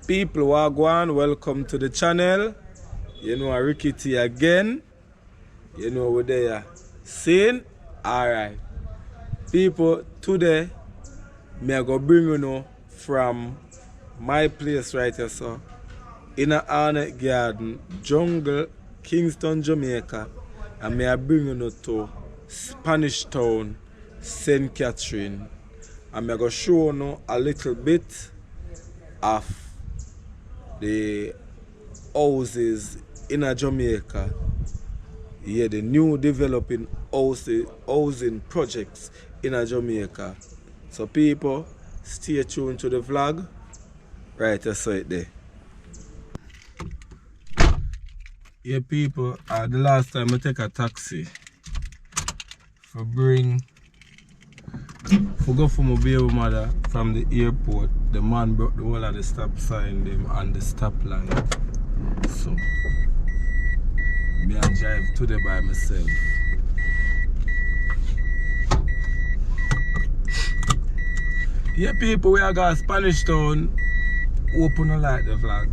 People, wagwan, welcome to the channel. You know, Ricky T again. You know, we're there. Seen? Alright. People, today, me I go bring you know from my place right here, so. In a Arnett Garden, Jungle, Kingston, Jamaica. And me I bring you know to Spanish Town, St. Catherine. And me I go show you a little bit of the houses in a Jamaica. Yeah, the new developing housing projects in a Jamaica. So people, stay tuned to the vlog. Right, I saw it there. Yeah, people, the last time I take a taxi for go for my baby mother from the airport. The man broke the whole of the stop sign them and the stop light. So me I drive today by myself. Yeah, people, we are going Spanish Town. Open a like the vlog.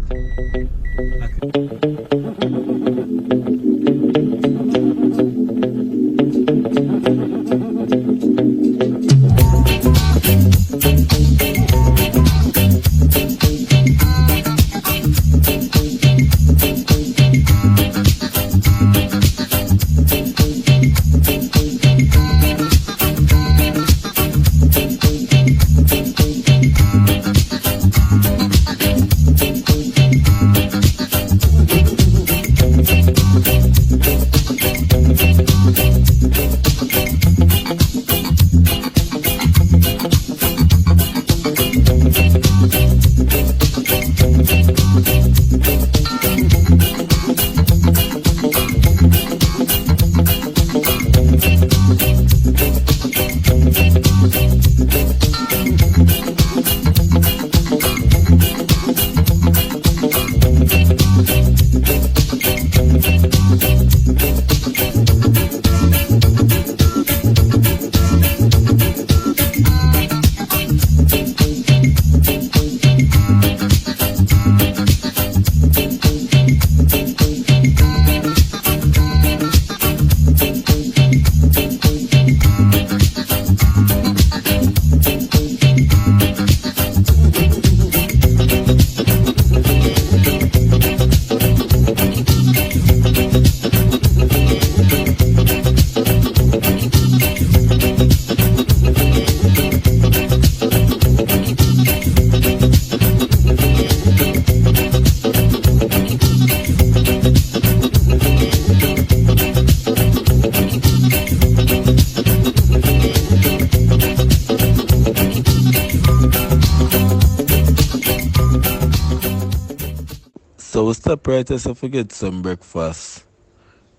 So we stop right here to get some breakfast.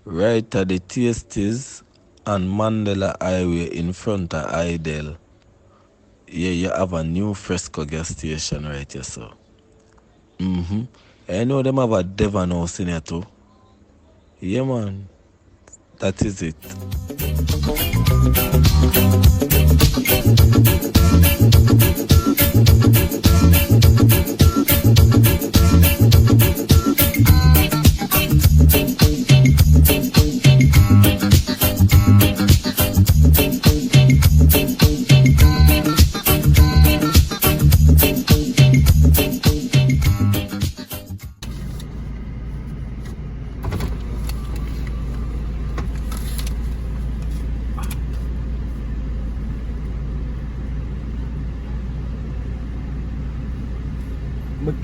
Right at the Tasties and Mandela Highway in front of Idel. Yeah, you have a new Fresco gas station right here, so. I know them have a Devon house in here too. Yeah, man. That is it.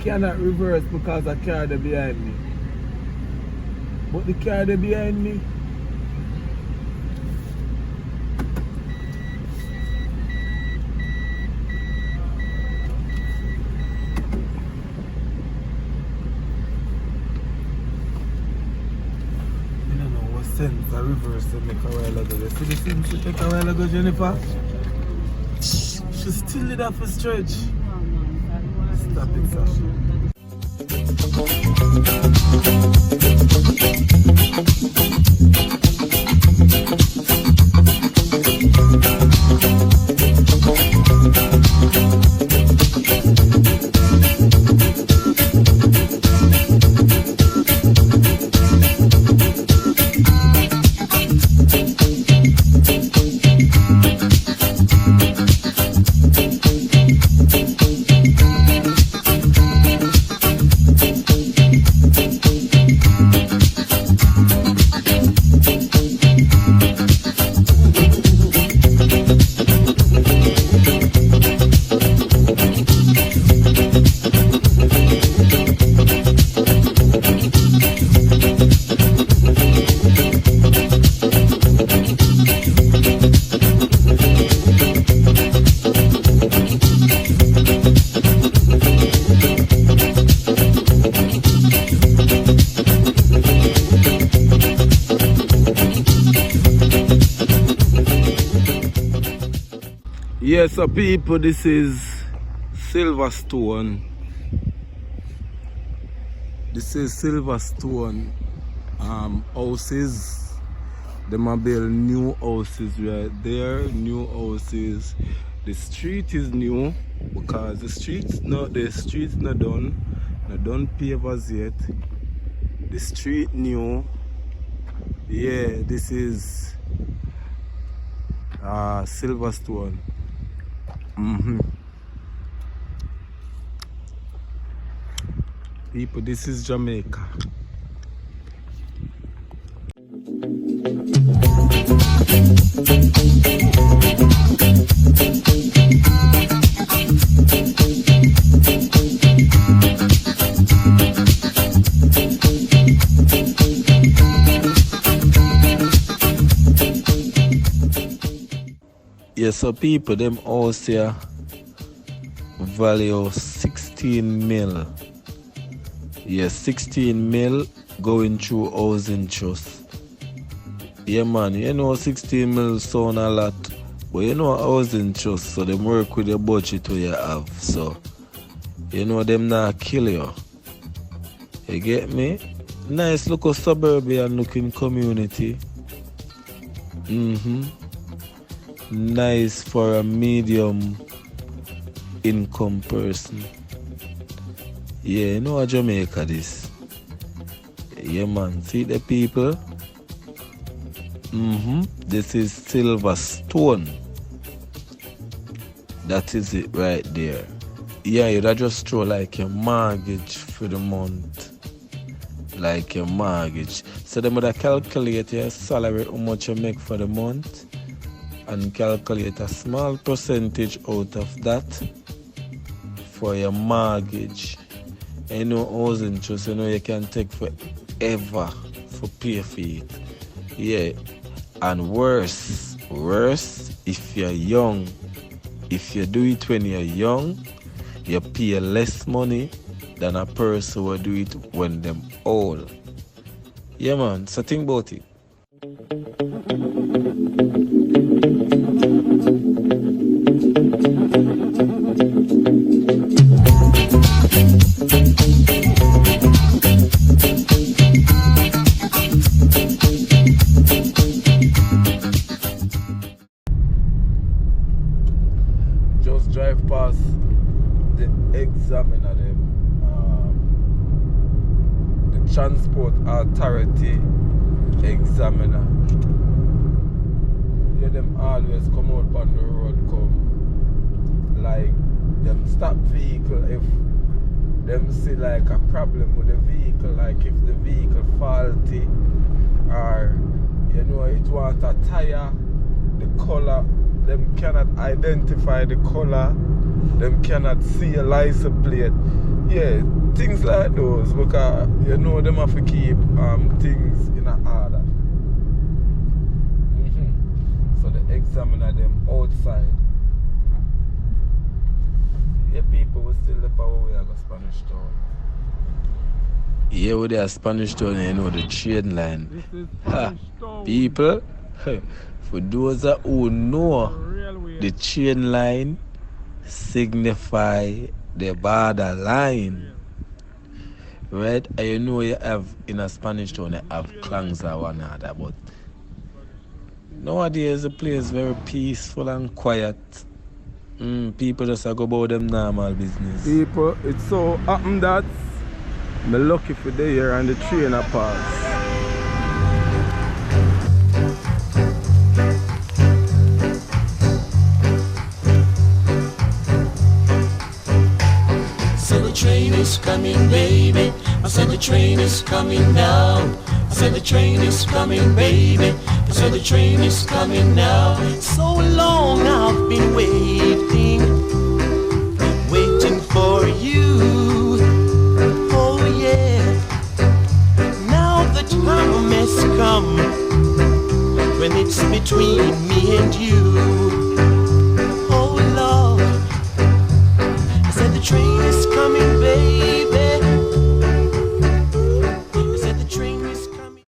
cannot reverse because the car there behind me. But the car there behind me. I don't know what sense the reverse to make a while ago. You see the sense to take a while ago, Jennifer? She still did that for stretch. Stop it, Sasha. Yes, so people, this is Silverstone. This is Silverstone houses. Them are build new houses right there, new houses. The street is new because the street's not done. Not done pavers yet. The street new. Yeah, this is Silverstone. People, this is Jamaica. Yeah, so people, them house here value 16 mil. Yeah, 16 mil going through housing trust. Yeah man, you know 16 mil sound a lot, but you know housing trust, so them work with the budget where you have. So you know them not kill you. You get me? Nice look suburban looking community. Nice for a medium income person. Yeah, you know Jamaica this. Yeah man, see the people? This is Silverstone. That is it right there. Yeah, you just throw like your mortgage for the month. Like your mortgage. So they would calculate your salary, how much you make for the month, and calculate a small percentage out of that for your mortgage. And you know housing trust, you know you can take forever for pay for it. Yeah. And worse, if you're young, if you do it when you're young, you pay less money than a person who do it when them old. Yeah man, so think about it. Just drive past the examiner them, the Transport Authority examiner. Yeah, them always come out on the road, come like them stop vehicle if them see like a problem with the vehicle, like if the vehicle faulty or you know it want a tire, the color, them cannot identify the color, them cannot see a license plate. Yeah, things like those, because you know them have to keep things in a order. So they examine them outside. Yeah, people will still the power way I go Spanish Town. Yeah, with the Spanish Town, you know the train line. This is Spanish Town. People, for those who know, the train line signify the border line. Right? And you know you have in a Spanish Town, you have clans or one another, but nowadays the place is very peaceful and quiet. People just go about them normal business. People, it's so happened that I'm lucky for the year and the train a pass. So the train is coming, baby. I said the train is coming now. I said the train is coming, baby. I said the train is coming now. So long I've been waiting, waiting for you. Oh yeah. Now the time has come when it's between me and you. Oh Lord, I said the train is coming, baby. I said the train is coming.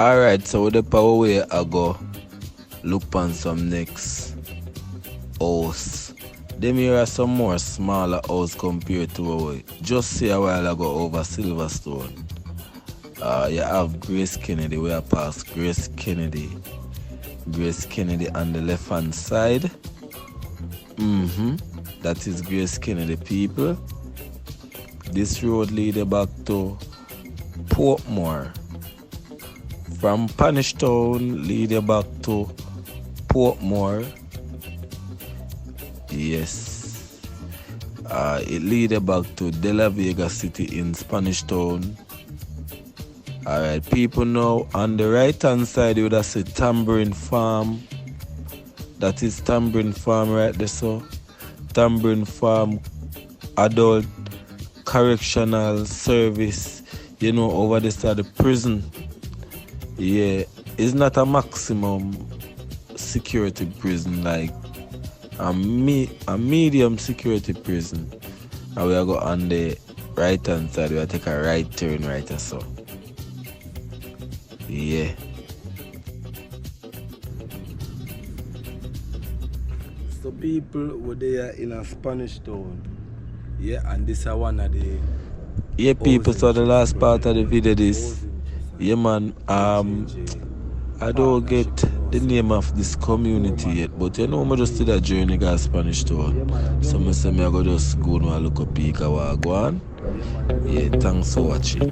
Alright, so with the power way I go look on some next house. Them here are some more smaller house compared to what we just see a while ago over Silverstone. You have Grace Kennedy, where I pass Grace Kennedy on the left hand side. That is Grace Kennedy, people. This road leads back to Portmore. From Spanish Town lead back to Portmore. Yes. It leads back to De La Vega City in Spanish Town. Alright, people know on the right hand side you would have said Tambourine Farm. That is Tambourine Farm right there, so Tambourine Farm Adult Correctional Service. You know, over this side the prison. Yeah, it's not a maximum security prison, like a medium security prison. And we are go on the right hand side, we are take a right turn right or so. Yeah. So people were there in a Spanish Town. Yeah, and this is one of the... Yeah, people, so the last part of the video is... Yeah, man, I don't get the name of this community yet, but you know, I just did a journey to Spanish Town. So I say I go just go and look up Pika Wagwan. Yeah, thanks for watching.